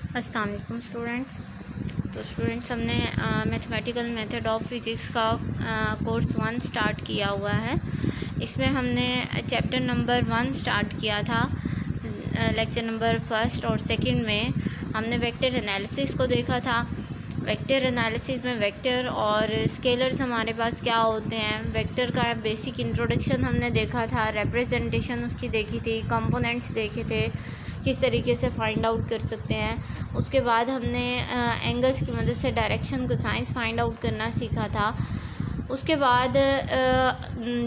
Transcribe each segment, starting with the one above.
अस्सलाम वालेकुम स्टूडेंट्स। तो स्टूडेंट्स हमने मैथमेटिकल मेथड ऑफ फिज़िक्स का कोर्स 1 स्टार्ट किया हुआ है। इसमें हमने चैप्टर नंबर 1 स्टार्ट किया था। लेक्चर नंबर 1 और 2 में हमने वेक्टर एनालिसिस को देखा था। वेक्टर एनालिसिस में वेक्टर और स्केलर्स हमारे पास क्या होते हैं, वेक्टर का बेसिक इंट्रोडक्शन हमने देखा था, रिप्रेजेंटेशन उसकी देखी थी, कंपोनेंट्स देखे थे, किस तरीके से फाइंड आउट कर सकते हैं। उसके बाद हमने एंगल्स की मदद से डायरेक्शन को साइंस फाइंड आउट करना सीखा था। उसके बाद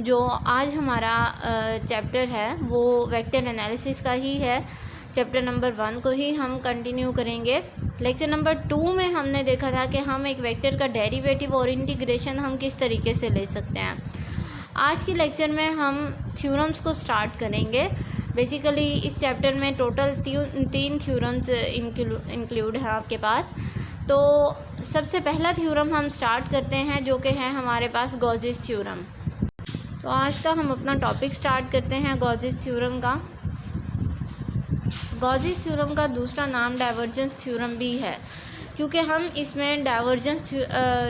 जो आज हमारा चैप्टर है वो वेक्टर एनालिसिस का ही है। चैप्टर नंबर 1 को ही हम कंटिन्यू करेंगे। लेक्चर नंबर 2 में हमने देखा था कि हम एक वेक्टर का डेरिवेटिव और इंटीग्रेशन हम किस तरीके से ले सकते हैं। आज के लेक्चर में हम थ्योरम्स को स्टार्ट करेंगे। बेसिकली इस चैप्टर में टोटल 3 थ्योरम्स इंक्लूड हैं आपके पास। तो सबसे पहला थ्योरम हम स्टार्ट करते हैं जो कि है हमारे पास गॉसेस थ्योरम। तो आज का हम अपना टॉपिक स्टार्ट करते हैं गॉसेस थ्योरम का। गॉसेस थ्योरम का दूसरा नाम डाइवर्जेंस थ्योरम भी है, क्योंकि हम इसमें डाइवर्जेंस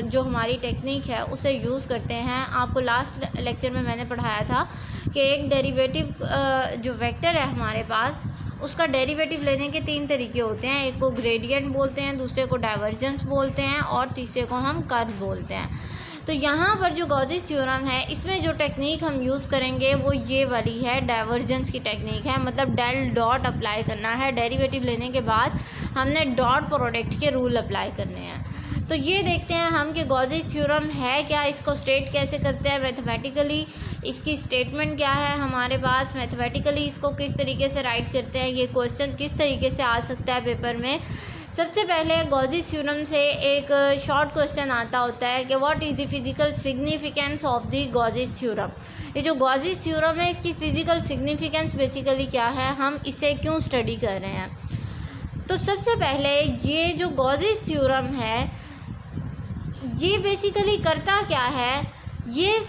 जो हमारी टेक्निक है उसे यूज़ करते हैं। आपको लास्ट लेक्चर में मैंने पढ़ाया था कि एक डेरिवेटिव जो वेक्टर है हमारे पास उसका डेरिवेटिव लेने के 3 तरीके होते हैं। एक को ग्रेडियंट बोलते हैं, दूसरे को डाइवर्जेंस बोलते हैं और तीसरे को हम कर्व बोलते हैं। तो यहाँ पर जो गॉसेस थ्योरम है इसमें जो टेक्निक हम यूज़ करेंगे वो ये वाली है, डाइवर्जेंस की टेक्निक है। मतलब डेल डॉट अप्लाई करना है। डेरिवेटिव लेने के बाद हमने डॉट प्रोडक्ट के रूल अप्लाई करने हैं। तो ये देखते हैं हम कि गॉसेस थ्योरम है क्या, इसको स्टेट कैसे करते हैं मैथमेटिकली, इसकी स्टेटमेंट क्या है हमारे पास, मैथमेटिकली इसको किस तरीके से राइट करते हैं, ये क्वेश्चन किस तरीके से आ सकता है पेपर में। सबसे पहले गॉसेस थ्योरम से एक शॉर्ट क्वेश्चन आता होता है कि what is the physical significance of the Gauss's theorem. ये जो गॉसेस थ्योरम है इसकी फ़िज़िकल सिग्निफिकेंस बेसिकली क्या है, हम इसे क्यों स्टडी कर रहे हैं। तो सबसे पहले ये जो गॉसेस थ्योरम है ये बेसिकली करता क्या है, ये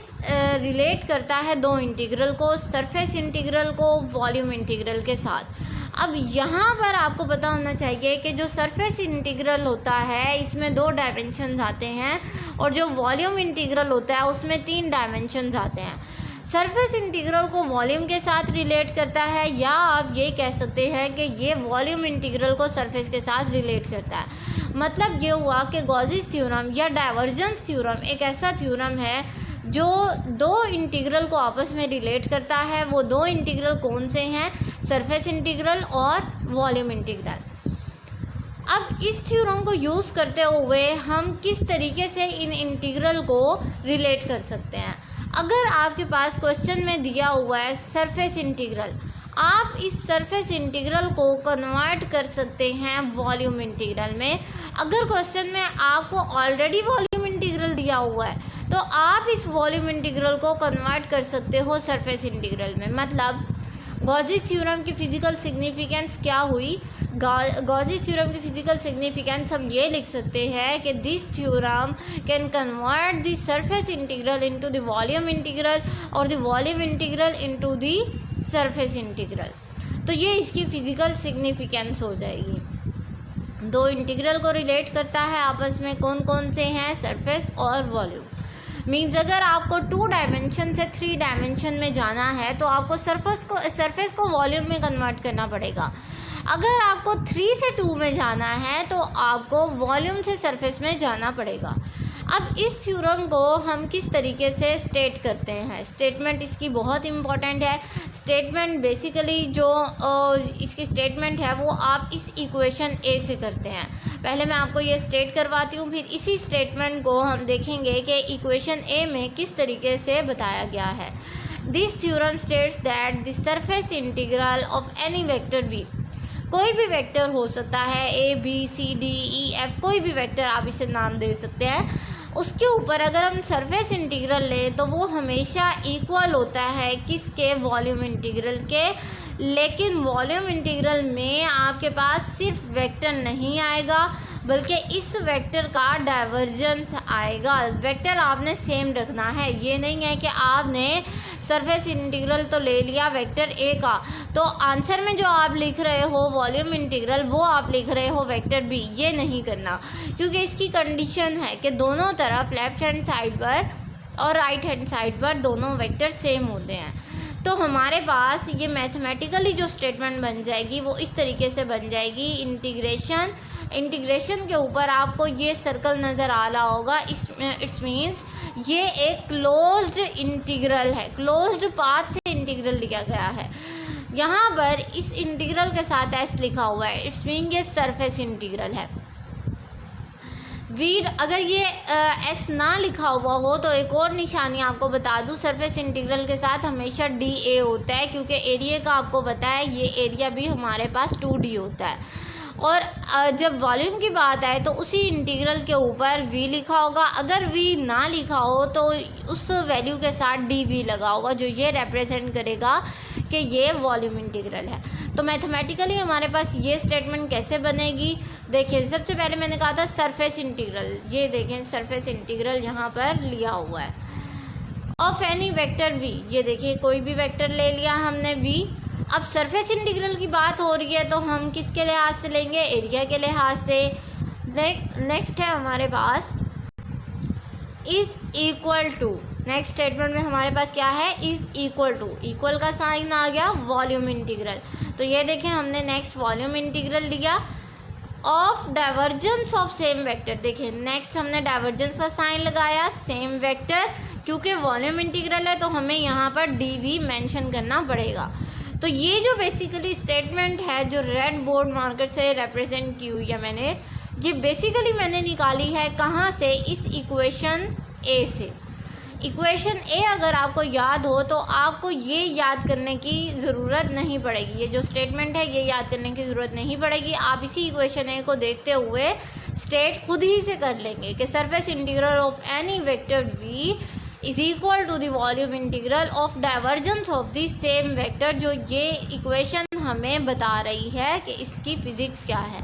रिलेट करता है 2 इंटीग्रल को, सरफेस इंटीग्रल को वॉल्यूम इंटीग्रल के साथ। अब यहाँ पर आपको पता होना चाहिए कि जो सरफेस इंटीग्रल होता है इसमें 2 डायमेंशंस आते हैं और जो वॉल्यूम इंटीग्रल होता है उसमें 3 डायमेंशंस आते हैं। सरफेस इंटीग्रल को वॉल्यूम के साथ रिलेट करता है, या आप ये कह सकते हैं कि ये वॉल्यूम इंटीग्रल को सरफेस के साथ रिलेट करता है। मतलब ये हुआ कि गॉसेस थ्योरम या डाइवर्जेंस थ्योरम एक ऐसा थ्योरम है जो 2 इंटीग्रल को आपस में रिलेट करता है। वो 2 इंटीग्रल कौन से हैं, सरफेस इंटीग्रल और वॉल्यूम इंटीग्रल। अब इस थ्योरम को यूज़ करते हुए हम किस तरीके से इन इंटीग्रल को रिलेट कर सकते हैं। अगर आपके पास क्वेश्चन में दिया हुआ है सरफेस इंटीग्रल, आप इस सरफेस इंटीग्रल को कन्वर्ट कर सकते हैं वॉल्यूम इंटीग्रल में। अगर क्वेश्चन में आपको ऑलरेडी वॉल्यूम इंटीग्रल दिया हुआ है तो आप इस वॉल्यूम इंटीग्रल को कन्वर्ट कर सकते हो सरफेस इंटीग्रल में। मतलब गॉसेस थ्योरम की फ़िज़िकल सिग्निफिकेंस क्या हुई, गॉसेस थ्योरम की फ़िज़िकल सिग्निफिकेंस हम ये लिख सकते हैं कि this theorem can convert the surface integral into the volume integral और the volume integral into the surface integral. तो ये इसकी फ़िज़िकल सिग्निफिकेंस हो जाएगी। 2 इंटीग्रल को रिलेट करता है आपस में, कौन कौन से हैं, सरफेस और वॉल्यूम। मीन्स अगर आपको 2 डायमेंशन से 3 डायमेंशन में जाना है तो आपको सरफेस को वॉल्यूम में कन्वर्ट करना पड़ेगा। अगर आपको 3 से 2 में जाना है तो आपको वॉल्यूम से सरफेस में जाना पड़ेगा। अब इस थ्योरम को हम किस तरीके से स्टेट करते हैं, स्टेटमेंट इसकी बहुत इम्पॉर्टेंट है। स्टेटमेंट बेसिकली जो इसकी स्टेटमेंट है वो आप इस इक्वेशन ए से करते हैं। पहले मैं आपको ये स्टेट करवाती हूँ, फिर इसी स्टेटमेंट को हम देखेंगे कि इक्वेशन ए में किस तरीके से बताया गया है। This theorem states that the surface integral of any vector v, कोई भी वेक्टर हो सकता है, A B C D E F, कोई भी वेक्टर आप इसे नाम दे सकते हैं, उसके ऊपर अगर हम सरफेस इंटीग्रल लें तो वो हमेशा इक्वल होता है किसके, वॉल्यूम इंटीग्रल के। लेकिन वॉल्यूम इंटीग्रल में आपके पास सिर्फ वेक्टर नहीं आएगा बल्कि इस वेक्टर का डाइवर्जेंस आएगा। वेक्टर आपने सेम रखना है, ये नहीं है कि आपने सरफेस इंटीग्रल तो ले लिया वेक्टर ए का, तो आंसर में जो आप लिख रहे हो वॉल्यूम इंटीग्रल वो आप लिख रहे हो वेक्टर बी। ये नहीं करना, क्योंकि इसकी कंडीशन है कि दोनों तरफ लेफ़्ट हैंड साइड पर और राइट हैंड साइड पर दोनों वेक्टर सेम होते हैं। तो हमारे पास ये मैथमेटिकली जो स्टेटमेंट बन जाएगी वो इस तरीके से बन जाएगी। इंटीग्रेशन के ऊपर आपको ये सर्कल नज़र आ रहा होगा, इट्स मीन्स ये एक क्लोज्ड इंटीग्रल है, क्लोज्ड पाथ से इंटीग्रल लिया गया है। यहाँ पर इस इंटीग्रल के साथ एस लिखा हुआ है, इट्स मीन ये सरफेस इंटीग्रल है। अगर ये एस ना लिखा हुआ हो तो एक और निशानी आपको बता दूं, सरफेस इंटीग्रल के साथ हमेशा डी ए होता है, क्योंकि एरिया का आपको पता है ये एरिया भी हमारे पास 2D होता है। और जब वॉल्यूम की बात आए तो उसी इंटीग्रल के ऊपर वी लिखा होगा, अगर वी ना लिखा हो तो उस वैल्यू के साथ डी वी लगा होगा, जो ये रिप्रेजेंट करेगा कि ये वॉल्यूम इंटीग्रल है। तो मैथमेटिकली हमारे पास ये स्टेटमेंट कैसे बनेगी, देखिए सबसे पहले मैंने कहा था सरफेस इंटीग्रल, ये देखें सरफेस इंटीग्रल यहाँ पर लिया हुआ है ऑफ एनी वेक्टर वी। ये देखिए कोई भी वेक्टर ले लिया हमने वी। अब सरफेस इंटीग्रल की बात हो रही है तो हम किसके लिहाज से लेंगे, एरिया के लिहाज से। नेक्स्ट है हमारे पास is equal to, next statement में हमारे पास क्या है, इज़ इक्वल टू, इक्वल का साइन आ गया वॉल्यूम इंटीग्रल। तो ये देखें हमने नेक्स्ट वॉल्यूम इंटीग्रल लिया of divergence of same vector. देखिए नेक्स्ट हमने डाइवर्जेंस का साइन लगाया सेम वेक्टर, क्योंकि वॉल्यूम इंटीग्रल है तो हमें यहाँ पर डी वी मैंशन करना पड़ेगा। तो ये जो बेसिकली स्टेटमेंट है जो रेड बोर्ड मार्कर से रिप्रेजेंट की हुई है मैंने, ये बेसिकली मैंने निकाली है कहाँ से, इस इक्वेशन ए से। इक्वेशन ए अगर आपको याद हो तो आपको ये याद करने की ज़रूरत नहीं पड़ेगी, ये जो स्टेटमेंट है ये याद करने की ज़रूरत नहीं पड़ेगी। आप इसी इक्वेशन ए को देखते हुए स्टेट खुद ही से कर लेंगे कि surface integral of any vector v is equal to the volume integral of divergence of the same vector. जो ये इक्वेशन हमें बता रही है कि इसकी फ़िज़िक्स क्या है।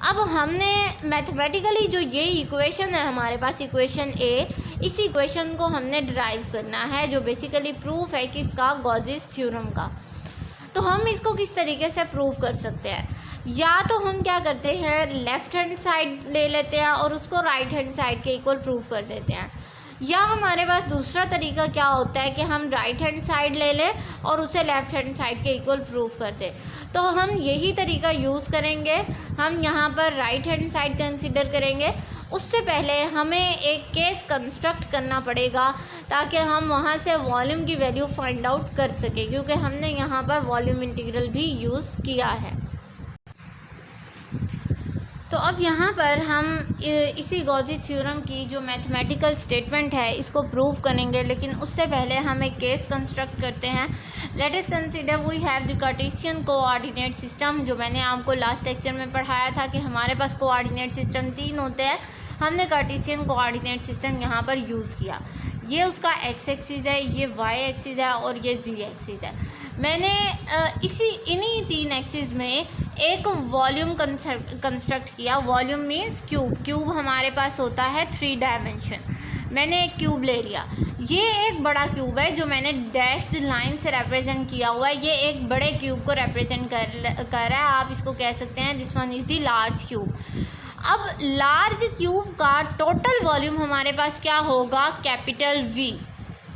अब हमने मैथमेटिकली जो ये इक्वेशन है हमारे पास इक्वेशन ए, इस इक्वेशन को हमने डिराइव करना है, जो बेसिकली प्रूफ है किसका, गॉसिस थ्योरम का। तो हम इसको किस तरीके से प्रूव कर सकते हैं, या तो हम क्या करते हैं लेफ़्ट हैंड साइड ले लेते हैं और उसको राइट हैंड साइड के इक्वल प्रूव कर देते हैं, या हमारे पास दूसरा तरीका क्या होता है कि हम राइट हैंड साइड ले लें और उसे लेफ़्ट हैंड साइड के इक्वल प्रूफ कर दें। तो हम यही तरीका यूज़ करेंगे। हम यहाँ पर राइट हैंड साइड कंसीडर करेंगे। उससे पहले हमें एक केस कंस्ट्रक्ट करना पड़ेगा ताकि हम वहाँ से वॉल्यूम की वैल्यू फाइंड आउट कर सकें, क्योंकि हमने यहाँ पर वॉल्यूम इंटीग्रल भी यूज़ किया है। तो अब यहाँ पर हम इसी गॉसिस थ्योरम की जो मैथमेटिकल स्टेटमेंट है इसको प्रूव करेंगे, लेकिन उससे पहले हम एक केस कंस्ट्रक्ट करते हैं। Let us consider we have the Cartesian coordinate system. जो मैंने आपको लास्ट लेक्चर में पढ़ाया था कि हमारे पास कोऑर्डिनेट सिस्टम 3 होते हैं। हमने कार्टेशियन कोऑर्डिनेट सिस्टम यहाँ पर यूज़ किया। ये उसका एक्स एक्सिस है, ये वाई एक्सिस है और ये जी एक्सिस है। मैंने इन्हीं 3 एक्सिस में एक वॉल्यूम कंस्ट्रक्ट किया। Volume means cube. क्यूब हमारे पास होता है 3 डायमेंशन। मैंने एक क्यूब ले लिया। ये एक बड़ा क्यूब है जो मैंने डैश्ड लाइन से रिप्रेजेंट किया हुआ है। ये एक बड़े क्यूब को रिप्रेजेंट कर रहा है। आप इसको कह सकते हैं this one is the large cube. अब लार्ज क्यूब का टोटल वॉल्यूम हमारे पास क्या होगा, कैपिटल वी,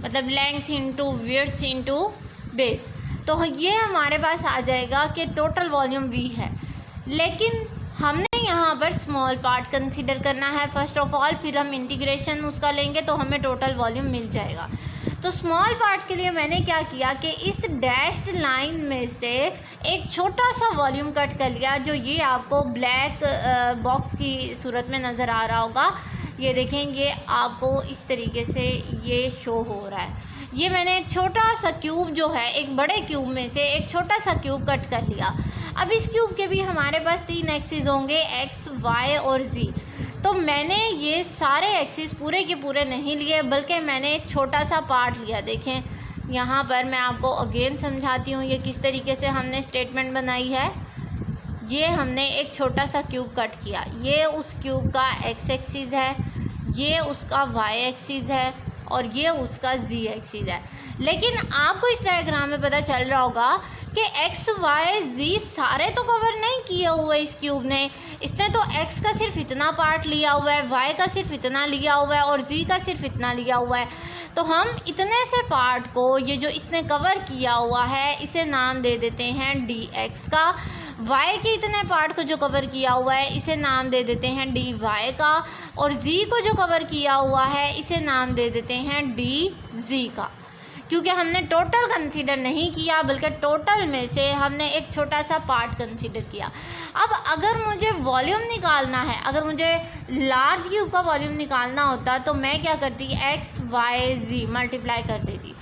मतलब length into width into base. तो ये हमारे पास आ जाएगा कि टोटल वॉल्यूम वी है, लेकिन हमने यहाँ पर स्मॉल पार्ट कंसीडर करना है फर्स्ट ऑफ ऑल, फिर हम इंटीग्रेशन उसका लेंगे तो हमें टोटल वॉल्यूम मिल जाएगा। तो स्मॉल पार्ट के लिए मैंने क्या किया कि इस डैश्ड लाइन में से एक छोटा सा वॉल्यूम कट कर लिया, जो ये आपको ब्लैक बॉक्स की सूरत में नज़र आ रहा होगा। ये देखें, ये आपको इस तरीके से ये शो हो रहा है। ये मैंने एक छोटा सा क्यूब जो है, एक बड़े क्यूब में से एक छोटा सा क्यूब कट कर लिया। अब इस क्यूब के भी हमारे पास 3 एक्सिस होंगे, एक्स, वाई और जी। तो मैंने ये सारे एक्सिस पूरे के पूरे नहीं लिए, बल्कि मैंने एक छोटा सा पार्ट लिया। देखें यहाँ पर मैं आपको अगेन समझाती हूँ ये किस तरीके से हमने स्टेटमेंट बनाई है। ये हमने एक छोटा सा क्यूब कट किया, ये उस क्यूब का एक्स एक्सिस है, ये उसका वाई एक्सिस है और ये उसका जी एक्सिस है। लेकिन आपको इस डायग्राम में पता चल रहा होगा कि एक्स वाई जी सारे तो कवर नहीं किए हुए इस क्यूब ने। इसने तो एक्स का सिर्फ इतना पार्ट लिया हुआ है, वाई का सिर्फ इतना लिया हुआ है और जी का सिर्फ इतना लिया हुआ है। तो हम इतने से पार्ट को, ये जो इसने कवर किया हुआ है, इसे नाम दे देते हैं डी एक्स का। वाई के इतने पार्ट को जो कवर किया हुआ है इसे नाम दे देते हैं डी वाई का, और जी को जो कवर किया हुआ है इसे नाम दे देते हैं डी जी का। क्योंकि हमने टोटल कंसीडर नहीं किया, बल्कि टोटल में से हमने एक छोटा सा पार्ट कंसीडर किया। अब अगर मुझे वॉल्यूम निकालना है, अगर मुझे लार्ज क्यूब का वॉल्यूम निकालना होता तो मैं क्या करती, एक्स वाई जी मल्टीप्लाई कर देती।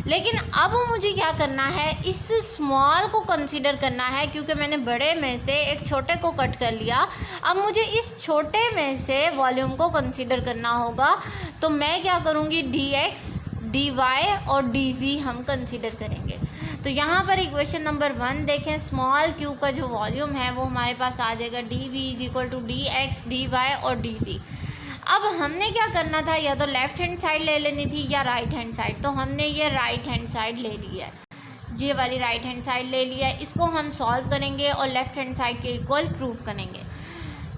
लेकिन अब मुझे क्या करना है, इस स्मॉल को कंसीडर करना है, क्योंकि मैंने बड़े में से एक छोटे को कट कर लिया। अब मुझे इस छोटे में से वॉल्यूम को कंसीडर करना होगा। तो मैं क्या करूँगी, डी एक्स डी वाई और डी जी हम कंसीडर करेंगे। तो यहाँ पर इक्वेशन नंबर 1 देखें, स्मॉल क्यूब का जो वॉल्यूम है वो हमारे पास आ जाएगा D v is equal to d x d Y और डी जी। अब हमने क्या करना था, या तो लेफ़्ट हैंड साइड ले लेनी थी या राइट हैंड साइड। तो हमने ये राइट हैंड साइड ले ली है, ये वाली राइट हैंड साइड ले लिया है। इसको हम सॉल्व करेंगे और लेफ़्ट हैंड साइड के इक्वल प्रूव करेंगे।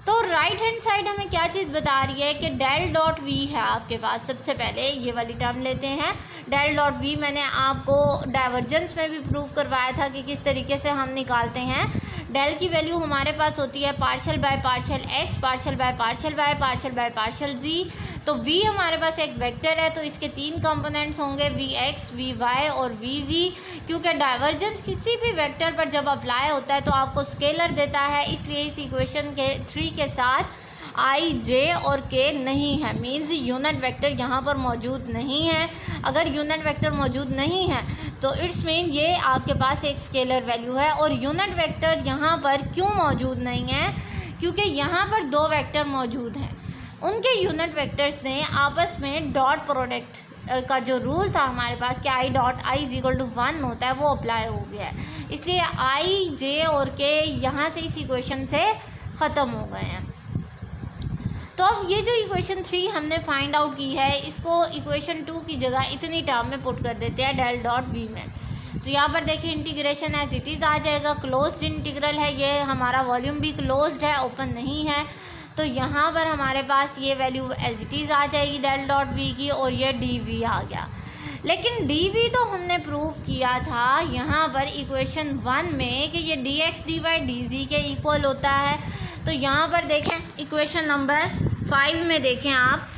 तो राइट हैंड साइड हमें क्या चीज़ बता रही है कि डेल डॉट वी है आपके पास। सबसे पहले ये वाली टर्म लेते हैं, डेल डॉट वी। मैंने आपको डाइवर्जेंस में भी प्रूव करवाया था कि किस तरीके से हम निकालते हैं। डेल की वैल्यू हमारे पास होती है partial by partial X, partial by partial Y, partial by partial Z. तो v हमारे पास एक वेक्टर है, तो इसके 3 कंपोनेंट्स होंगे, वी एक्स, वी वाई और वी जी। क्योंकि डाइवर्जेंस किसी भी वेक्टर पर जब अप्लाई होता है तो आपको स्केलर देता है, इसलिए इस इक्वेशन के 3 के साथ आई, जे और के नहीं है, मीन्स यूनिट वेक्टर यहाँ पर मौजूद नहीं है। अगर यूनिट वेक्टर मौजूद नहीं है तो इट्स मीन ये आपके पास एक स्केलर वैल्यू है। और यूनिट वेक्टर यहाँ पर क्यों मौजूद नहीं है, क्योंकि यहाँ पर 2 वेक्टर मौजूद हैं, उनके यूनिट वेक्टर्स ने आपस में डॉट प्रोडक्ट का जो रूल था हमारे पास कि i dot i is equal to 1 होता है, वो अप्लाई हो गया है। इसलिए आई, जे और के यहाँ से इस इक्वेशन से ख़त्म हो गए हैं। तो अब ये जो इक्वेशन 3 हमने फाइंड आउट की है, इसको इक्वेशन 2 की जगह इतनी टर्म में पुट कर देते हैं डेल डॉट वी में। तो यहाँ पर देखिए इंटीग्रेशन एज इट इज़ आ जाएगा, क्लोज्ड इंटीग्रल है, ये हमारा वॉल्यूम भी क्लोज्ड है, ओपन नहीं है। तो यहाँ पर हमारे पास ये वैल्यू एज इट इज़ आ जाएगी डेल डॉट वी की, और ये डी वी आ गया। लेकिन डी वी तो हमने प्रूव किया था यहाँ पर इक्वेशन 1 में कि ये d x d y d z के इक्वल होता है। तो यहाँ पर देखें इक्वेशन नंबर 5 में देखें आप,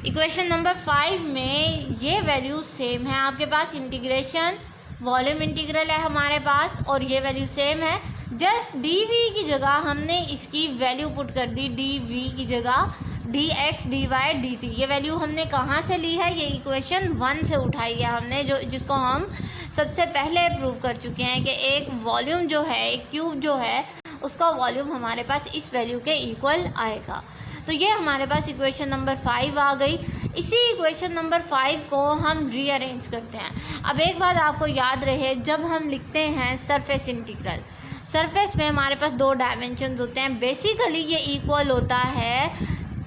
इक्वेशन नंबर 5 में ये वैल्यू सेम है आपके पास, इंटीग्रेशन वॉल्यूम इंटीग्रल है हमारे पास और ये वैल्यू सेम है। जस्ट डी वी की जगह हमने इसकी वैल्यू पुट कर दी, डी वी की जगह d x d y d c. ये वैल्यू हमने कहाँ से ली है, ये इक्वेशन 1 से उठाई है हमने, जिसको हम सबसे पहले प्रूव कर चुके हैं कि एक वॉल्यूम जो है, एक क्यूब जो है, उसका वॉल्यूम हमारे पास इस वैल्यू के इक्वल आएगा। तो ये हमारे पास इक्वेशन नंबर 5 आ गई। इसी इक्वेशन नंबर 5 को हम रीअरेंज करते हैं। अब एक बात आपको याद रहे, जब हम लिखते हैं सरफेस इंटीग्रल, सरफेस में हमारे पास 2 डायमेंशन होते हैं। बेसिकली ये इक्वल होता है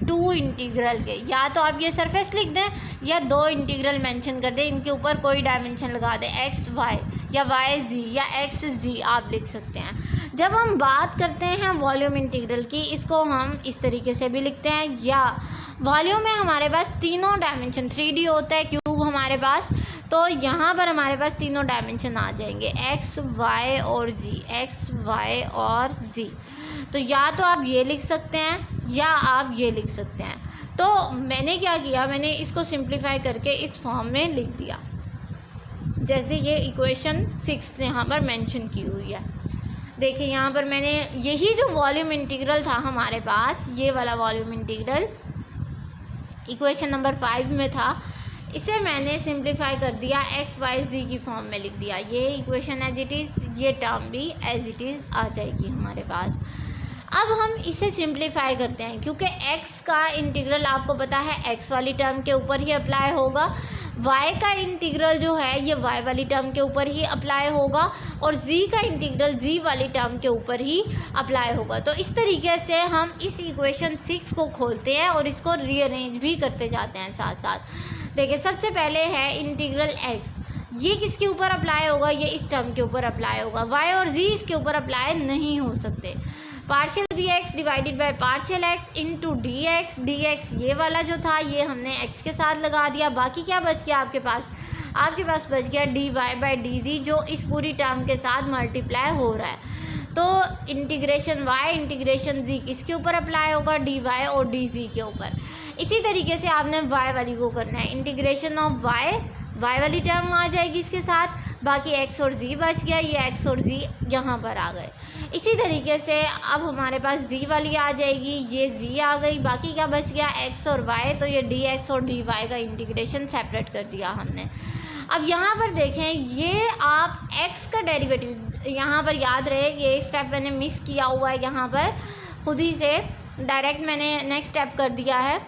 2 इंटीग्रल के। या तो आप ये सरफेस लिख दें या 2 इंटीग्रल मेंशन कर दें, इनके ऊपर कोई डायमेंशन लगा दें, एक्स वाई या वाई जी या एक्स जी आप लिख सकते हैं। जब हम बात करते हैं वॉल्यूम इंटीग्रल की, इसको हम इस तरीके से भी लिखते हैं, या वॉल्यूम में हमारे पास तीनों डायमेंशन 3D होता है क्यूब हमारे पास, तो यहाँ पर हमारे पास तीनों डायमेंशन आ जाएंगे, एक्स वाई और जी, एक्स वाई और जी। तो या तो आप ये लिख सकते हैं या आप ये लिख सकते हैं। तो मैंने क्या किया, मैंने इसको सिंप्लीफाई करके इस फॉर्म में लिख दिया, जैसे ये इक्वेशन 6 यहाँ पर मेंशन की हुई है। देखिए यहाँ पर मैंने यही जो वॉल्यूम इंटीग्रल था हमारे पास, ये वाला वॉल्यूम इंटीग्रल इक्वेशन नंबर 5 में था, इसे मैंने सिंप्लीफाई कर दिया, एक्स वाई जी की फॉर्म में लिख दिया। ये इक्वेशन एज इट इज़, ये टर्म भी एज इट इज़ आ जाएगी हमारे पास। अब हम इसे सिंप्लीफाई करते हैं, क्योंकि x का इंटीग्रल आपको पता है x वाली टर्म के ऊपर ही अप्लाई होगा, y का इंटीग्रल जो है ये y वाली टर्म के ऊपर ही अप्लाई होगा, और z का इंटीग्रल z वाली टर्म के ऊपर ही अप्लाई होगा। तो इस तरीके से हम इस इक्वेशन 6 को खोलते हैं और इसको रीअरेंज भी करते जाते हैं साथ साथ। देखिए, सबसे पहले है इंटीग्रल x, ये किसके ऊपर अप्लाई होगा, ये इस टर्म के ऊपर अप्लाई होगा, y और z इसके ऊपर अप्लाई नहीं हो सकते। Partial v x divided by partial x into d x ये वाला जो था ये हमने x के साथ लगा दिया। बाकी क्या बच गया आपके पास बच गया d y by D z, जो इस पूरी टर्म के साथ मल्टीप्लाई हो रहा है। तो इंटीग्रेशन y इंटीग्रेशन z किसके ऊपर अप्लाई होगा, डी वाई और डी जी के ऊपर। इसी तरीके से आपने y वाली को करना है, इंटीग्रेशन ऑफ y वाली टर्म आ जाएगी इसके साथ, बाकी x और z बच गया, ये x और z यहाँ पर आ गए। इसी तरीके से अब हमारे पास z वाली आ जाएगी, ये z आ गई, बाकी क्या बच गया x और y, तो ये dx और dy का इंटीग्रेशन सेपरेट कर दिया हमने। अब यहाँ पर देखें, ये आप x का डेरिवेटिव यहाँ पर याद रहे, ये स्टेप मैंने मिस किया हुआ है, यहाँ पर खुद ही से डायरेक्ट मैंने नेक्स्ट स्टेप कर दिया है।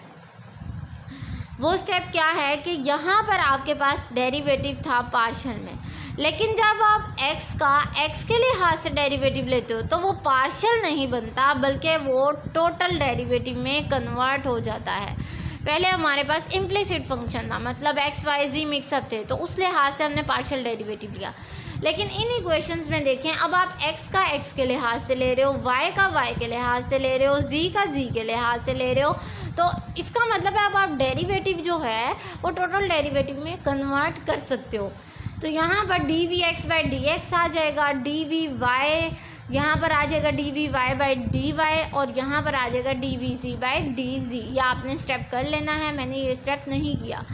वो स्टेप क्या है कि यहाँ पर आपके पास डेरिवेटिव था पार्शियल में, लेकिन जब आप x के लिहाज से डेरिवेटिव लेते हो तो वो पार्शियल नहीं बनता, बल्कि वो टोटल डेरिवेटिव में कन्वर्ट हो जाता है। पहले हमारे पास इम्प्लिसिट फंक्शन था, मतलब x y z मिक्सअप थे, तो उस लिहाज से हमने पार्शियल डेरिवेटिव लिया। लेकिन इन इक्वेशंस में देखें, अब आप x का x के लिहाज से ले रहे हो, y का y के लिहाज से ले रहे हो, z का z के लिहाज से ले रहे हो, तो इसका मतलब है अब आप डेरिवेटिव जो है वो टोटल डेरिवेटिव में कन्वर्ट कर सकते हो। तो यहाँ पर D we X by D X आ जाएगा, डी वी वाई यहाँ पर आ जाएगा D V Y by D Y, और यहाँ पर आ जाएगा D V G by D G. या आपने स्टेप कर लेना है, मैंने ये स्टेप नहीं किया।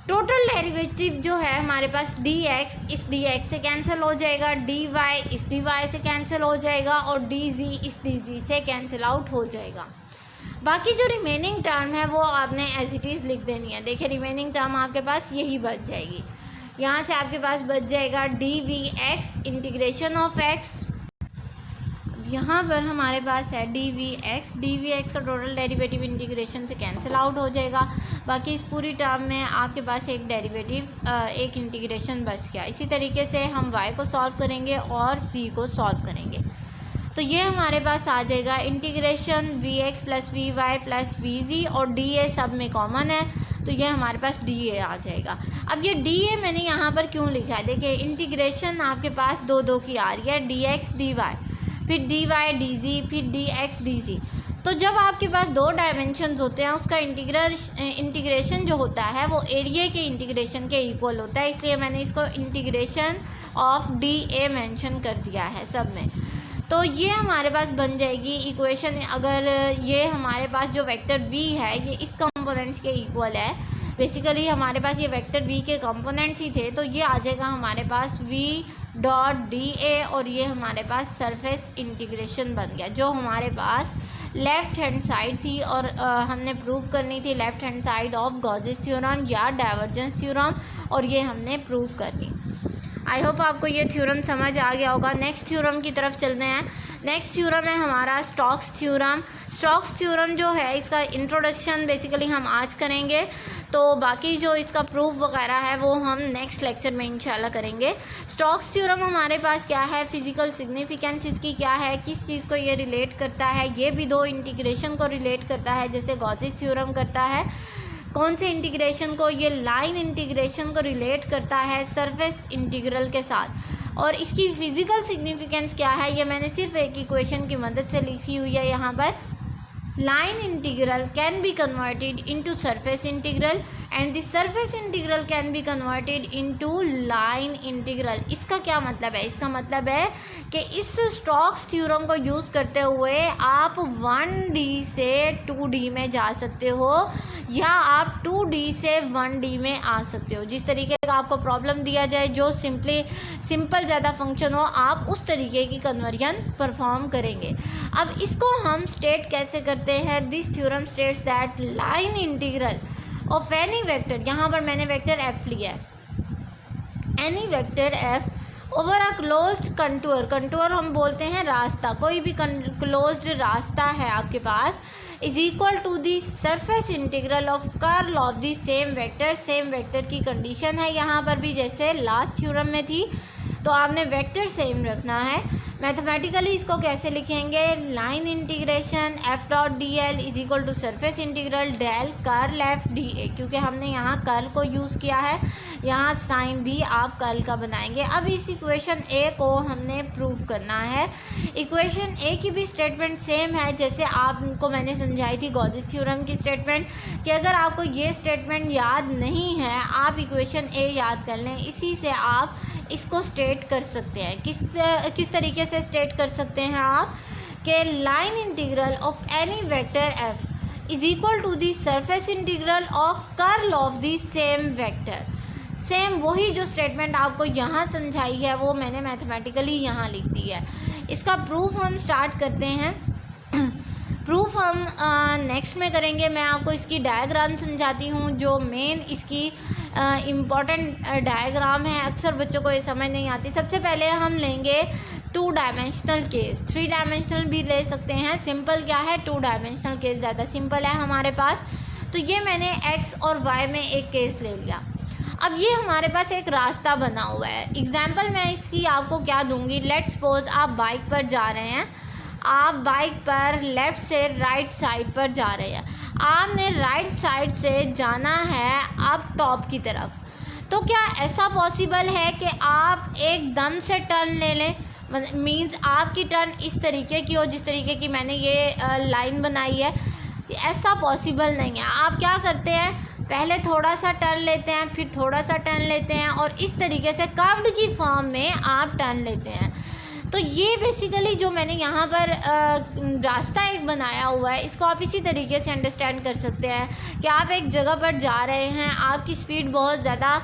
टोटल डेरिवेटिव जो है हमारे पास डी एक्स इस डी एक्स से कैंसिल हो जाएगा, डी वाई इस डी वाई से कैंसिल हो जाएगा, और डी जी इस डी जी से कैंसिल आउट हो जाएगा। बाकी जो रिमेनिंग टर्म है वो आपने एज इट इज़ लिख देनी है। देखिए, रिमेनिंग टर्म आपके पास यही बच जाएगी, यहाँ से आपके पास बच जाएगा D we x integration of x, यहाँ पर हमारे पास है डी वी एक्स का टोटल डेरिवेटिव इंटीग्रेशन से कैंसिल आउट हो जाएगा। बाकी इस पूरी टर्म में आपके पास एक डेरिवेटिव एक इंटीग्रेशन बच गया। इसी तरीके से हम y को सॉल्व करेंगे और z को सॉल्व करेंगे, तो ये हमारे पास आ जाएगा integration v x plus v y plus v z, और डी ए सब में कॉमन है, तो ये हमारे पास डी ए आ जाएगा। अब ये डी ए मैंने यहाँ पर क्यों लिखा है, देखिए इंटीग्रेशन आपके पास दो की आ रही है, डी एक्स डी वाई, फिर डी वाई डी जी, फिर डी एक्स डी जी। तो जब आपके पास दो डायमेंशंस होते हैं, उसका इंटीग्रेशन जो होता है वो एरिया के इंटीग्रेशन के इक्वल होता है, इसलिए मैंने इसको integration of D A mention कर दिया है सब में। तो ये हमारे पास बन जाएगी इक्वेशन। अगर ये हमारे पास जो वेक्टर v है ये इस कंपोनेंट्स के इक्वल है, बेसिकली हमारे पास ये वेक्टर v के कंपोनेंट्स ही थे, तो ये आ जाएगा हमारे पास v डॉट डी ए, और ये हमारे पास सरफेस इंटीग्रेशन बन गया, जो हमारे पास लेफ़्ट हैंड साइड थी और हमने प्रूव करनी थी left hand side of Gauss's theorem या डाइवर्जेंस थ्योरम, और ये हमने प्रूव करनी। आई होप आपको ये थ्योरम समझ आ गया होगा। नेक्स्ट थ्योरम की तरफ चलते हैं। नेक्स्ट थ्योरम है हमारा स्टोक्स थ्योरम। स्टोक्स थ्योरम जो है इसका इंट्रोडक्शन बेसिकली हम आज करेंगे, तो बाकी जो इसका प्रूफ वगैरह है वो हम नेक्स्ट लेक्चर में इंशाल्लाह करेंगे। स्टोक्स थ्योरम हमारे पास क्या है, फिजिकल सिग्निफिकेंस इसकी क्या है, किस चीज़ को ये रिलेट करता है, ये भी दो इंटीग्रेशन को रिलेट करता है जैसे गॉसेस थ्योरम करता है। कौन से इंटीग्रेशन को, ये लाइन इंटीग्रेशन को रिलेट करता है सरफेस इंटीग्रल के साथ। और इसकी फिजिकल सिग्निफिकेंस क्या है ये मैंने सिर्फ एक इक्वेशन की मदद से लिखी हुई है यहाँ पर। Line integral can be converted into surface integral and the surface integral can be converted into line integral. इसका क्या मतलब है, इसका मतलब है कि इस स्टोक्स थ्योरम को यूज़ करते हुए आप 1D से 2D में जा सकते हो, या आप 2D से 1D में आ सकते हो। जिस तरीके का आपको प्रॉब्लम दिया जाए, जो सिंपल ज़्यादा फंक्शन हो, आप उस तरीके की कन्वर्जन परफॉर्म करेंगे। अब इसको हम स्टेट कैसे करते हैं, this theorem states that line integral of any vector, यहाँ पर मैंने वेक्टर f लिया है, any vector f over a closed contour, contour हम बोलते हैं रास्ता, कोई भी क्लोज्ड रास्ता है आपके पास, is equal to the surface integral of curl of the same vector. Same vector की कंडीशन है यहाँ पर भी जैसे लास्ट थ्योरम में थी, तो आपने वेक्टर सेम रखना है। मैथमेटिकली इसको कैसे लिखेंगे, line integration f dot d l is equal to surface integral del curl f d a, क्योंकि हमने यहाँ कर्ल को यूज़ किया है, यहाँ साइन भी आप कर्ल का बनाएंगे। अब इस इक्वेशन ए को हमने प्रूव करना है। इक्वेशन ए की भी स्टेटमेंट सेम है जैसे आपको मैंने समझाई थी गॉसिस थ्योरम की स्टेटमेंट, कि अगर आपको ये स्टेटमेंट याद नहीं है आप इक्वेशन ए याद कर लें, इसी से आप इसको स्टेट कर सकते हैं। किस तरीके से स्टेट कर सकते हैं आप, कि line integral of any vector f is equal to the surface integral of curl of the same vector. Same वही जो स्टेटमेंट आपको यहाँ समझाई है वो मैंने मैथमेटिकली यहाँ लिख दी है। इसका प्रूफ हम स्टार्ट करते हैं। प्रूफ हम नेक्स्ट में करेंगे। मैं आपको इसकी डायग्राम समझाती हूँ जो मेन इसकी इम्पॉर्टेंट डायग्राम है, अक्सर बच्चों को ये समझ नहीं आती। सबसे पहले हम लेंगे 2 डायमेंशनल केस, 3 डायमेंशनल भी ले सकते हैं। सिंपल क्या है, 2 डायमेंशनल केस ज़्यादा सिंपल है हमारे पास। तो ये मैंने एक्स और वाई में एक केस ले लिया। अब ये हमारे पास एक रास्ता बना हुआ है। एग्जाम्पल मैं इसकी आपको क्या दूंगी, लेट्स सपोज आप बाइक पर जा रहे हैं, आप बाइक पर लेफ़्ट से राइट साइड पर जा रहे हैं, आपने राइट साइड से जाना है आप टॉप की तरफ। तो क्या ऐसा पॉसिबल है कि आप एकदम से टर्न ले लें, मींस आपकी टर्न इस तरीके की हो जिस तरीके की मैंने ये लाइन बनाई है? ऐसा पॉसिबल नहीं है। आप क्या करते हैं, पहले थोड़ा सा टर्न लेते हैं, फिर थोड़ा सा टर्न लेते हैं, और इस तरीके से कर्व्ड की फॉर्म में आप टर्न लेते हैं। तो ये बेसिकली जो मैंने यहाँ पर रास्ता एक बनाया हुआ है, इसको आप इसी तरीके से अंडरस्टैंड कर सकते हैं कि आप एक जगह पर जा रहे हैं, आपकी स्पीड बहुत ज़्यादा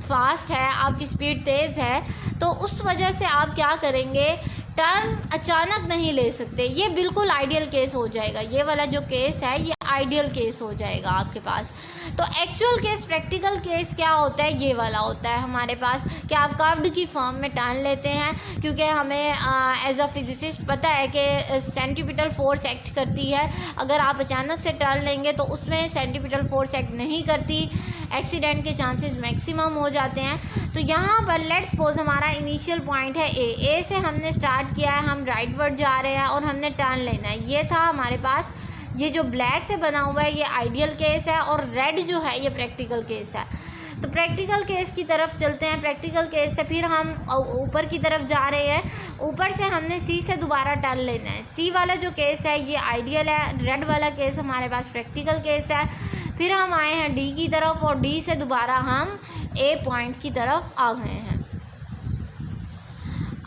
फास्ट है, आपकी स्पीड तेज़ है, तो उस वजह से आप क्या करेंगे, टर्न अचानक नहीं ले सकते। ये बिल्कुल आइडियल केस हो जाएगा, ये वाला जो केस है ये आइडियल केस हो जाएगा आपके पास। तो एक्चुअल केस, प्रैक्टिकल केस क्या होता है, ये वाला होता है हमारे पास कि आप कर्व्ड की फॉर्म में टर्न लेते हैं, क्योंकि हमें एज अ फिजिसिस्ट पता है कि सेंट्रीपिटल फोर्स एक्ट करती है। अगर आप अचानक से टर्न लेंगे तो उसमें सेंट्रीपिटल फोर्स एक्ट नहीं करती, एक्सीडेंट के चांसेस मैक्सिमम हो जाते हैं। तो यहाँ पर लेट्स सपोज हमारा इनिशियल पॉइंट है ए से हमने स्टार्ट किया है, हम राइटवर्ड जा रहे हैं और हमने टर्न लेना है। ये था हमारे पास, ये जो ब्लैक से बना हुआ है ये आइडियल केस है, और रेड जो है ये प्रैक्टिकल केस है। तो प्रैक्टिकल केस की तरफ चलते हैं। प्रैक्टिकल केस से फिर हम ऊपर की तरफ जा रहे हैं, ऊपर से हमने सी से दोबारा टर्न लेना है। सी वाला जो केस है ये आइडियल है, रेड वाला केस हमारे पास प्रैक्टिकल केस है। फिर हम आए हैं डी की तरफ, और डी से दोबारा हम ए पॉइंट की तरफ आ गए हैं।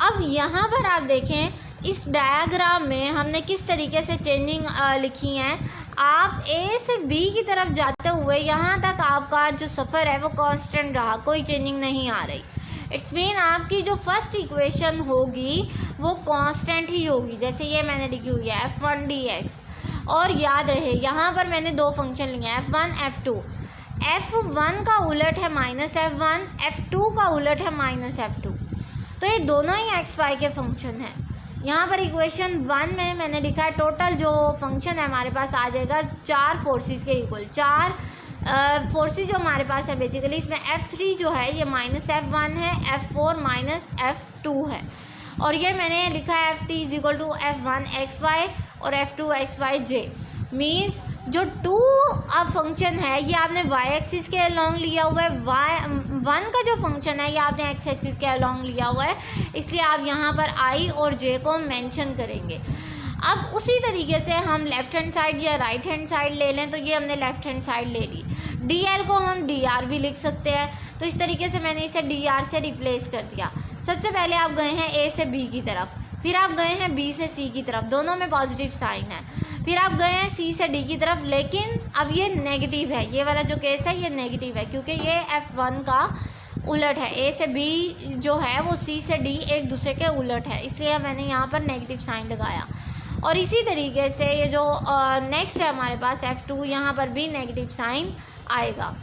अब यहाँ पर आप देखें इस डायग्राम में हमने किस तरीके से चेंजिंग लिखी हैं। आप ए से बी की तरफ जाते हुए यहाँ तक आपका जो सफ़र है वो कांस्टेंट रहा, कोई चेंजिंग नहीं आ रही। इट्स मीन आपकी जो फर्स्ट इक्वेशन होगी वो कांस्टेंट ही होगी, जैसे ये मैंने लिखी हुई है f1 dx। और याद रहे यहाँ पर मैंने 2 फंक्शन लिए हैं, f1 f2। f1 का उलट है -f1, f2 का उलट है -f2। तो ये दोनों ही एक्स वाई के फंक्शन हैं। यहाँ पर इक्वेशन 1 में मैंने लिखा है टोटल जो फंक्शन है हमारे पास आ जाएगा 4 फोर्सेस के इक्वल। 4 फोर्सेस जो हमारे पास है बेसिकली, इसमें f3 जो है ये -f1 है, f4 -f2 है, और ये मैंने लिखा है ft is equal to f1 xy और f2 xyj। मीन्स जो 2 फंक्शन है ये आपने y एक्सिस के अलॉन्ग लिया हुआ है, y1 का जो फंक्शन है ये आपने x एक्सिस के अलॉन्ग लिया हुआ है, इसलिए आप यहाँ पर i और j को मेंशन करेंगे। अब उसी तरीके से हम लेफ़्ट हैंड साइड या राइट हैंड साइड ले लें, तो ये हमने लेफ़्ट हैंड साइड ले ली। dl को हम dr भी लिख सकते हैं, तो इस तरीके से मैंने इसे dr से रिप्लेस कर दिया। सबसे पहले आप गए हैं a से b की तरफ, फिर आप गए हैं b से c की तरफ, दोनों में पॉजिटिव साइन है। फिर आप गए हैं c से d की तरफ, लेकिन अब ये नेगेटिव है, ये वाला जो केस है ये नेगेटिव है, क्योंकि ये f1 का उलट है। a से b जो है वो c से d एक दूसरे के उलट है, इसलिए मैंने यहाँ पर नेगेटिव साइन लगाया। और इसी तरीके से ये जो नेक्स्ट है हमारे पास f2, यहाँ पर भी नेगेटिव साइन आएगा।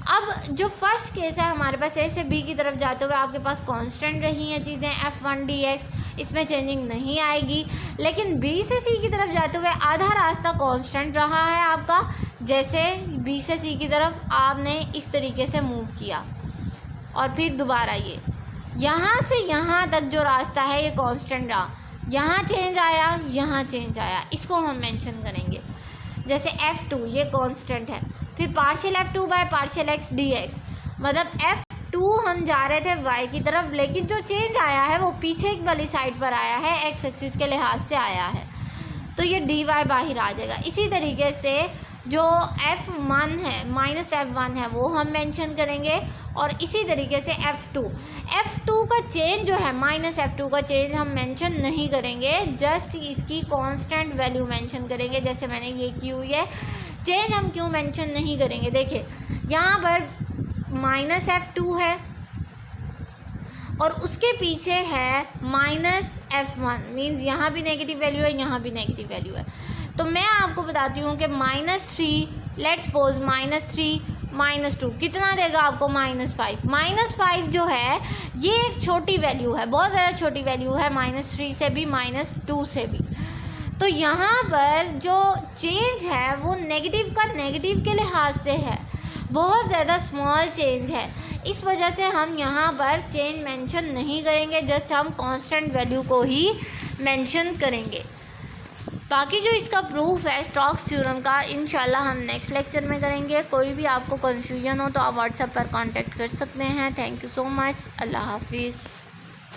अब जो फर्स्ट केस है हमारे पास, ए से बी की तरफ जाते हुए आपके पास कांस्टेंट रही हैं चीज़ें f1 dx, इसमें चेंजिंग नहीं आएगी। लेकिन बी से सी की तरफ जाते हुए आधा रास्ता कांस्टेंट रहा है आपका, जैसे बी से सी की तरफ आपने इस तरीके से मूव किया और फिर दोबारा ये यहाँ से यहाँ तक जो रास्ता है ये कांस्टेंट रहा, यहाँ चेंज आया, यहाँ चेंज आया, इसको हम मेंशन करेंगे। जैसे f2 ये कांस्टेंट है, फिर partial f2 by partial x dx, मतलब f2 हम जा रहे थे y की तरफ, लेकिन जो चेंज आया है वो पीछे वाली साइड पर आया है, x एक्सिस के लिहाज से आया है, तो ये dy बाहर आ जाएगा। इसी तरीके से जो f1 है माइनस f1 है वो हम मेंशन करेंगे, और इसी तरीके से f2 का चेंज जो है माइनस f2 का चेंज हम मेंशन नहीं करेंगे, जस्ट इसकी कांस्टेंट वैल्यू मेंशन करेंगे। जैसे मैंने ये की हुई है, चेंज हम क्यों मेंशन नहीं करेंगे, देखिए यहाँ पर माइनस f2 है और उसके पीछे है माइनस f1, मीन्स यहाँ भी नेगेटिव वैल्यू है, यहाँ भी नेगेटिव वैल्यू है। तो मैं आपको बताती हूँ कि -3, लेट्स सपोज -3 -2 कितना देगा आपको, -5। -5 जो है ये एक छोटी वैल्यू है, बहुत ज़्यादा छोटी वैल्यू है, -3 से भी -2 से भी। तो यहाँ पर जो चेंज है वो नेगेटिव का नेगेटिव के लिहाज से है, बहुत ज़्यादा स्मॉल चेंज है, इस वजह से हम यहाँ पर चेंज मेंशन नहीं करेंगे, जस्ट हम कांस्टेंट वैल्यू को ही मेंशन करेंगे। बाकी जो इसका प्रूफ है स्टोक्स थ्योरम का, इंशाल्लाह हम नेक्स्ट लेक्चर में करेंगे। कोई भी आपको कन्फ्यूजन हो तो आप व्हाट्सएप पर कांटेक्ट कर सकते हैं। Thank you so much. अल्लाह हाफिज़।